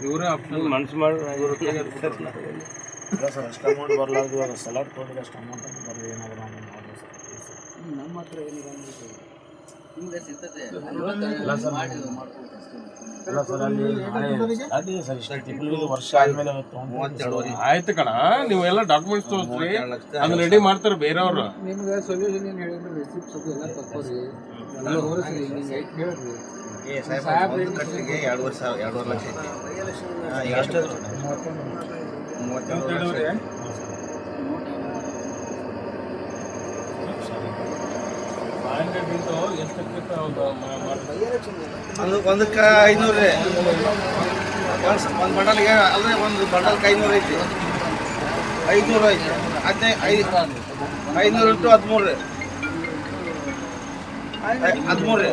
ಇವರೇ ಆಪ್ಷನ್ ಮನ್ಸು ಮಾಡಿ ಇಲ್ಲ ಸರ್, ಅಷ್ಟು ಅಮೌಂಟ್ ಬರಲಾರ್ದು ಇವಾಗ ಸಲಾಡ್ ಕೊಟ್ಟಿದ್ರೆ ಅಷ್ಟು ಅಮೌಂಟ್ ಅಂತ ಬರಲಿ ಏನಾದರೂ ನಾವು ಮಾಡಿ ಸರ್. ನಮ್ಮ ಹತ್ರ ಏನಿಲ್ಲ ನಿಮ್ಗೆ ಸಿಗ್ತದೆ ಇಲ್ಲ ಸರ್, ಇಲ್ಲ ಸರ್, ಅಲ್ಲಿ ಸರ್ ಇಷ್ಟು ತಿಂಗಳಿಗೆ ವರ್ಷ ಆದಮೇಲೆ ಆಯ್ತು ಕಣ, ನೀವು ಎಲ್ಲ ಡಾಕ್ಯುಮೆಂಟ್ಸ್ ತೋರಿಸ್ರಿ, ಅದನ್ನ ರೆಡಿ ಮಾಡ್ತಾರೆ ಬೇರೆಯವರು. ನಿಮ್ಗೆ ಸೊಲ್ಯೂಷನ್ ಏನು ಹೇಳಿದ್ರೆ ರೆಸಿಪ್ಟ್ಸ್ ಅದು ಎಲ್ಲ ತಗೋರಿ, ಎಲ್ಲ ತೋರಿಸ್ರಿ, ಹಿಂಗೆ ಹೇಳ್ರಿ. ಕಟ್ಟಿಗೆ 2.5 ಲಕ್ಷ ಐತಿ. ಎಷ್ಟು 32 ಲಕ್ಷ. ಒಂದಕ್ಕೆ 500 ರೀ. ಒಂದು ಬಂಡಲ್ಗೆ ಅಲ್ಲದೆ ಒಂದು ಬಂಡಲ್ಗೆ 500 ಐತಿ. 500 ಐತಿ. 500 ಇಂಟು 13 ರೀ. 13 ರೀ.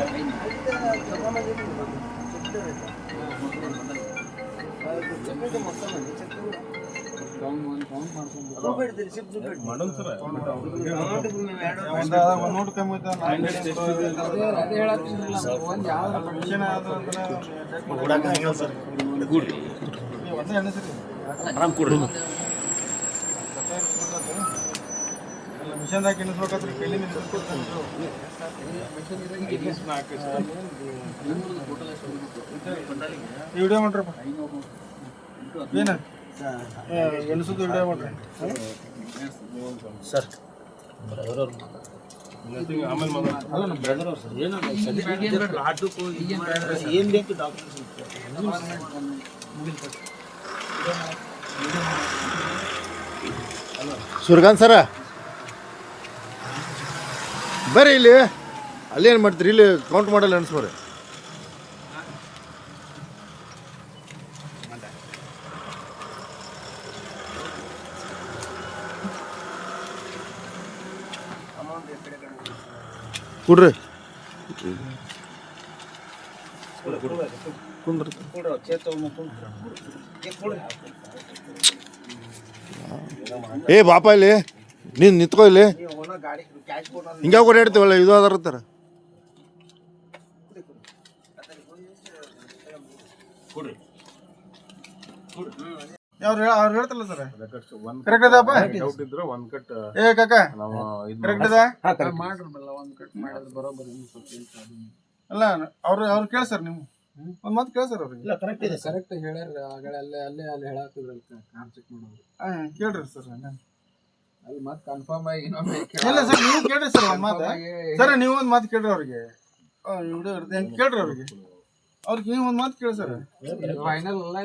ಮಿಷನ್ದಾಗ ಎಣಿಸ್ಬೇಕಾದ್ರೆ ಕೈಲಿ ವಿಡಿಯೋ ಮಾಡ್ರಪ್ಪ, ಏನ ಎಣಿಸೋದು ವಿಡಿಯೋ ಮಾಡ್ರಿ ಸರ್. ಅಲ್ಲ ನಮ್ಮ ಬ್ರದರ್ ಅವ್ರು ಸರ್, ಏನು ಏನು ಬೇಕು ಡಾಕ್ಯುಮೆಂಟ್ಸ್ ಸುರ್ಗಾನ್ ಸರ ಬರ್ರಿ ಇಲ್ಲಿ. ಅಲ್ಲೇನು ಮಾಡ್ತೀರಿ, ಇಲ್ಲಿ ಕೌಂಟ್ ಮಾಡಲ್ಲ ಅನ್ಸ್ಬರ್ರಿ. ಕೊಡ್ರಿ ಏ ಬಾಪ ಇಲ್ಲಿ ನೀನು ನಿಂತ್ಕೋ ಇಲ್ಲಿ. ಹಿಂಗ್ಯಾವ ಓಡಾಡ್ತೀವಲ್ಲ, ಇದು ಅದರ್ತಾರ. ಅವ್ರು ಹೇಳ್ತಲ್ಲ ಸರ್, ಕರೆಕ್ಟ್ ಅದಪ್ಪ. ಏ ಕಾಕ ಕರೆಕ್ಟ್ ಅದ ಮಾಡ್ರಲ್ಲ, ಒಂದು ಕಟ್ ಮಾಡಿದ್ರೆ ಬರೋಬ್ಬರಿ. ಅಲ್ಲ ಅವ್ರು ಕೇಳಿ ಸರ್, ನೀವು ಒಂದು ಮಾತು ಕೇಳಿ ಸರ್ ಅವ್ರಿಗೆ. ಕರೆಕ್ಟ್ ಹೇಳ್ಯಾರ ಆಗಲೇ, ಅಲ್ಲೇ ಹೇಳಾಕಿದ್ರಲ್ಲ ಕಾರ್ ಚೆಕ್ ಮಾಡೋದು. ಕೇಳ್ರಿ ಸರ್, ಅಲ್ಲಿ ಮತ್ತೆ ಕನ್ಫರ್ಮ್ ಆಗಿ ಇನ್ನೊಮ್ಮೆ ಇಲ್ಲ ಸರ್, ನೀವು ಕೇಳ್ರಿ ಸರ್ ಒಂದು ಮಾತು. ಸರ್ ನೀವು ಒಂದು ಮಾತು ಕೇಳ್ರಿ ಅವ್ರಿಗೆ, ವಿಡಿಯೋ ಇರುತ್ತೆ ಹೆಂಗೆ ಕೇಳ್ರಿ ಅವ್ರಿಗೆ. ಅವ್ರಿಗೆ ನೀವು ಒಂದು ಮಾತು ಕೇಳಿ ಸರ್. ಫೈನಲ್ ಅಲ್ಲ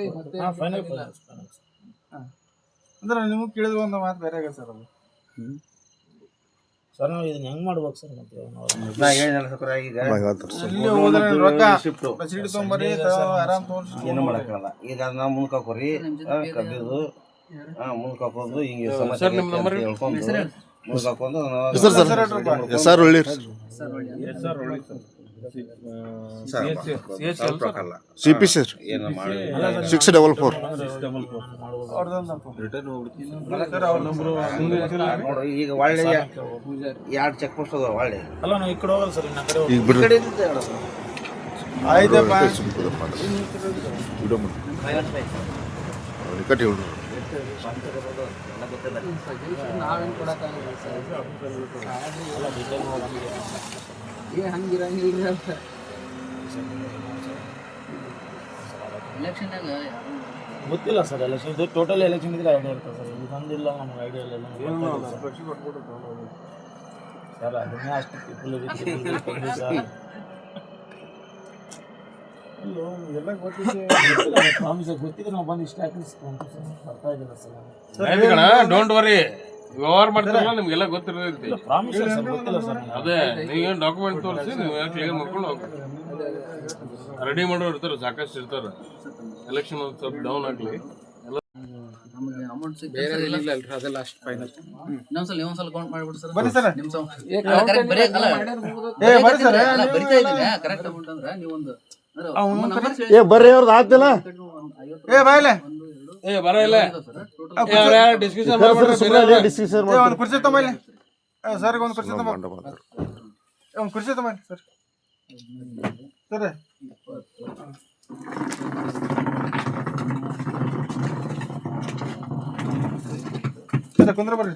ಅಂದ್ರೆ ನಿಮಗೆ ಕೇಳಿದ್ರು ಒಂದು ಮಾತು ಬೇರೆ ಆಗ ಸರ್. ಅದು ಸರ್ ನಾವು ಇದನ್ನ ಹೆಂಗ್ ಮಾಡ್ಬೇಕು ಸರ್? ಮತ್ತೆ ಈಗ ಇಲ್ಲಿ ಹೋದ್ರೆ ರೊಕ್ಕ ರಸೀಟ್ ತೊಗೊಂಬರ್ರಿ, ಆರಾಮ್ ತೋರಿಸಿ ಏನು ಮಾಡಕ್ಕಾಗಲ್ಲ. ಈಗ ನಾವು ಮುಂದಕ್ಕೆ ಹಾಕೋರಿ, ಕಬ್ಬಿದು ಮುಂದಕ್ಕೆ ಹಾಕೋದು ಹಿಂಗೆ ಸರ್ ನಿಮ್ಮ ನಂಬರ್ ಹೇಳ್ಕೊಂಡು ಮುಂದಕ್ಕೆ ಹಾಕೊಂಡು SR ಒಳ್ಳಿ CP ಸರ್ 644. ಈಗ ಒಳ್ಳೆ 2 ಚೆಕ್ ಪೋಸ್ಟ್ ಅದಾವ. ಒಳ್ಳೆ ಅಲ್ಲ, ನಾವು ಈ ಕಡೆ ಹೋಗಲ್ಲ ಸರ್, ಇನ್ನ ಕಡೆ ಈಗ ಬಿಡ್ರಿ. ಆಯ್ತಪ್ಪ. ವಿಡಿಯೋ ಮಾಡಿ ಕಟ್ಟಿ ಹೇಳಿ. ನಾವೇನು ಕೊಡಕ್ಕಾಗಲ್ಲ ಸರ್, ಹಂಗಿರಂಗಿಲ್ರಿ ಅಂತ. ಎಲೆಕ್ಷನ್ನಾಗ ಗೊತ್ತಿಲ್ಲ ಸರ್, ಎಲೆಕ್ಷನ್ ಇದು ಟೋಟಲ್ ಎಲೆಕ್ಷನ್ ಇದ್ರೆ ಐಡಿಯಾ ಇರ್ತದೆ ಸರ್. ಇದು ಬಂದಿಲ್ಲ ನಮ್ಗೆ ಐಡಿಯಾ ಇಲ್ಲ ಸರ್. ಅದನ್ನೇ ಅಷ್ಟು ಪೀಪಲ್ ಸರ್. ಎಲ್ಲ ಗೊತ್ತಿದ್ರೆ ನಾವು ಬಂದು ಇಷ್ಟ ಬರ್ತಾ ಇದ್ದಿಲ್ಲ ಸರ್. ಡೋಂಟ್ ವರಿ, ವ್ಯವಹಾರ ಮಾಡ್ತಾರಲ್ಲ ನಿಮ್ಗೆಲ್ಲ ಗೊತ್ತಿರ್ತೈತಿ. ಪ್ರಾಮಿಸ್ ಸರ್, ಗೊತ್ತಿಲ್ಲ ಸರ್. ಅದೇ ನೀವು ಡಾಕ್ಯುಮೆಂಟ್ ತೋರಿಸಿ ನೀವು ಕ್ಲಿಯರ್ ಮಾಡ್ಕೊಂಡು ಹೋಗ್ತೀವಿ. ರೆಡಿ ಮಾಡೋರು ಇರ್ತಾರೆ, ಸಾಕಷ್ಟು ಇರ್ತಾರೆ. ಎಲೆಕ್ಷನ್ ಒಂದು ಸ್ವಲ್ಪ ಡೌನ್ ಆಗಲಿ, ನಮಗೆ ಅಮೌಂಟ್ ಬೇರೆ ಏನಿಲ್ಲ ಅಲ್ರಿ, ಅದೆಲ್ಲ ಅಷ್ಟು ಫೈನಲ್. ಇನ್ನೊಂದ್ಸಲ ಕೌಂಟ್ ಮಾಡ್ಬಿಡಿ ಸರ್. ಬನ್ನಿ ಸರ್. ನಿಮ್ಮ ಕರೆಕ್ಟ್ ಅಮೌಂಟ್ ಅಂದ್ರೆ ನೀವೊಂದು ಬರ್ರಿ ಅವ್ರದ್ದು ಆಗ್ತಿಲ್ಲ. ಬಾಯ್ಲೆ ಬರ ಇಲ್ಲ ಡಿಸ್ಕಷನ್ ಒಂದು ಕುರ್ಚಿ ತಗೊಂಬಲ್ಲಿ ಸರ್, ಒಂದು ಕುರ್ಚಿ ತಗೊಂಬ, ಒಂದು ಕುರ್ಚಿ ತಗೊಂಬಲ್ಲಿ ಸರ್. ಸರ್ ಸರ್ ಕುಂದ್ರ ಬರ್ರಿ.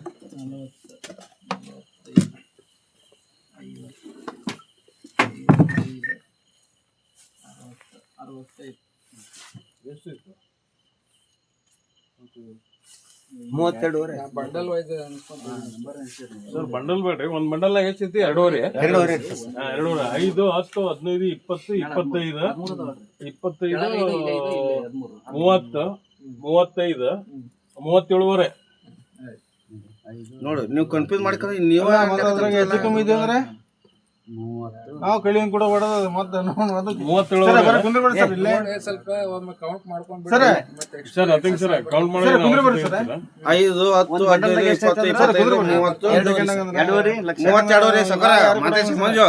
ಬಂಡಲ್ ವೈಸ್ ಸರ್ ಬಂಡಲ್ ಬೇಡ್ರಿ, ಒಂದ್ ಬಂಡಲ್ ಎಷ್ಟೈತಿ? 2.5. 2.5. 5, 10, 15, 20, 25, 25, 30, 35, 37.5. ನೋಡು ನೀವು ಕನ್ಫ್ಯೂಸ್ ಮಾಡ್ಕೊಂಡ್ರೆ ನೀವು ಅದ್ರಾಗ ಹೆಚ್ಚು ಕಮ್ಮಿ ಇದೆ ಅಂದ್ರೆ ನಾವು ಕಳಿಯನ್ ಕೂಡ ಹೊಡೆದ ಮತ್ತೆ 37. ಕುಂದ್ರ ಬರ್ರಿ ಸರ್ ಇಲ್ಲೇ ಸ್ವಲ್ಪ ಒಮ್ಮೆ ಕೌಂಟ್ ಮಾಡ್ಕೊಂಡು ಸರ್. ಸರ್ ಅತಿಂಗ್ ಸರ್ ಕೌಂಟ್ ಮಾಡಿ ಸರ್ ಕುಂದ್ರ ಬರ್ರಿ ಸರ್. 5, 10, 15, 20, 25, 30, 32 ಸಕರ ಮತ್ತೆ ಮಂಜು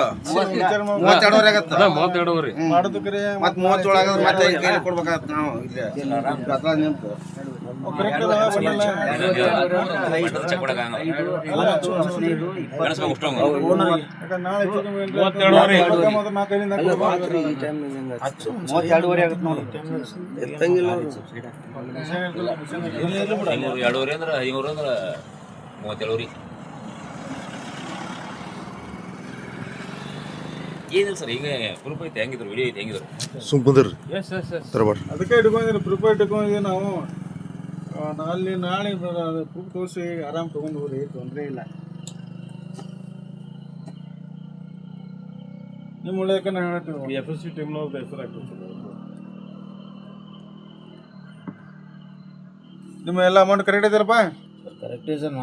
32 ಆಗತ್ತ. 32. ಮಾಡೋದು ಕರೆ ಮತ್ 37 ಆಗದ್ರೆ ಮತ್ತೆ ಕೈಲಿ ಕೊಡ್ಬೇಕಾಗತ್ತ. ನಾವು ಇಲ್ಲಿ ಕತ್ಲ ನಿಂತು ಕರೆಕ್ಟ್ ಅದ ಬಂಡಲ್ಲ. ಯಾಕಂದ್ರೆ ನಾಳೆ ಹೆಚ್ಚು ಕಮ್ಮಿ ಏನ್ರ 32. ಮೊದಲು 4 ಕೈಲಿಂದ ಕೊಡ್ಬೇಕು. 32 ಆಗತ್ತ ನೋಡಿ. ಎತ್ತಂಗಿಲ್ಲ ಎರಡೂವರೆ ಅಂದ್ರೆ 500 ಅಂದ್ರೆ 37. ಏನಿಲ್ಲ ಸರ್, ಈಗ ಗ್ರೂಪ್ ಐತೆ, ಹೆಂಗಿದ್ರು ವಿಡಿಯೋ ಐತೆ, ಹೆಂಗಿದ್ರು ಸುಮ್ ಕುಂದ್ರಿ ಎಸ್ ಎಸ್ ಎಸ್ ತರಬಾರ್ರಿ. ಅದಕ್ಕೆ ಇಟ್ಕೊಂಡಿದ್ರು ಪ್ರಿಪೇರ್ ಇಟ್ಕೊಂಡಿದ್ದೀವಿ ನಾವು. ನಾಳೆ ಪ್ರೂಫ್ ತೋರಿಸಿ ಆರಾಮ್ ತಗೊಂಡು ಹೋಗ್ರಿ, ತೊಂದರೆ ಇಲ್ಲ. ನಿಮ್ಮ ಒಳ್ಳೆಯಕ್ಕೆ ನಾವು ಹೇಳ್ತೀವಿ. FSC ಟೀಮ್ನವ್ರದ್ದು ಹೆಸರು ಹಾಕ್ಬೇಕು. ನಿಮ್ಮ ಎಲ್ಲ ಅಮೌಂಟ್ ಕರೆಕ್ಟ್ ಇದೆಯಲ್ಲಪ್ಪ? ಕರೆಕ್ಟ್ ಇದೆ ಸರ್.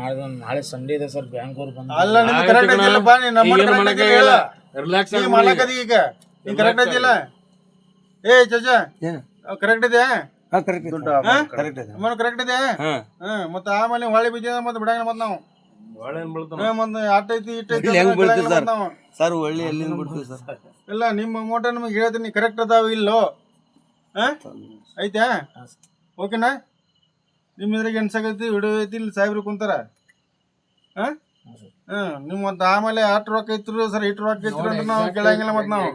ನಾಳೆ ಸಂಡೇ ಇದೆ ಸರ್. ಬ್ಯಾಂಕ್ ಅವ್ರು ಬಂದು ಅಲ್ಲ ನಿಮ್ಗೆ ಕರೆಕ್ಟ್ ಇದೆಯಲ್ಲಪ್ಪ? ನೀನು ಅಮೌಂಟ್ ಕರೆಕ್ಟ್ ಇದೆಯಲ್ಲ? ರಿಲ್ಯಾಕ್ಸ್ ನೀ ಮಾಡ್ಲಕ್ಕದಿ ಈಗ ನೀನ್ ಕರೆಕ್ಟ್ ಇದೆಯಲ್ಲ? ಏ ಚಾಚಾ ಕರೆಕ್ಟ್ ಇದೆಯಾ? ಅಮೌಂಟ್ ಕರೆಕ್ಟ್ ಇದೆ. ಮತ್ತೆ ಆಮೇಲೆ ಹೊಳೆ ಬಿದ್ದ ಮತ್ತೆ ಬಿಡಂಗ ಮತ್ತೆ ನಾವು ಮತ್ತೆ ಅಟ್ಟೈತಿ ಇಟ್ಟೈತಿ ನಾವು ಸರ್ ಒಳ್ಳೆ ಎಲ್ಲಿಂದ ಬಿಡ್ತೀವಿ ಸರ್. ಇಲ್ಲ ನಿಮ್ಮ ಅಮೌಂಟ್ ನಿಮಗೆ ಹೇಳ್ತೀನಿ ಕರೆಕ್ಟ್ ಅದಾವ ಇಲ್ಲೋ ಐತಾ? ಓಕೆನಾ? ನಿಮ್ಮ ಇದ್ರಾಗ ಎಣ್ಸಾಕೈತಿ ವಿಡಿಯೋ ಐತಿ, ಇಲ್ಲಿ ಸಾಹೇಬ್ರು ಕುಂತಾರ. ನಿಮ್ಮ ಮತ್ತೆ ಆಮೇಲೆ ಅಷ್ಟು ರೊಕ್ಕ ಐತ್ರು ಸರ್ ಇಟ್ಟು ರೊಕ್ಕ ಐತ್ರು ಅಂತ ನಾವು ಕೇಳಂಗಿಲ್ಲ ಮತ್ತೆ ನಾವು.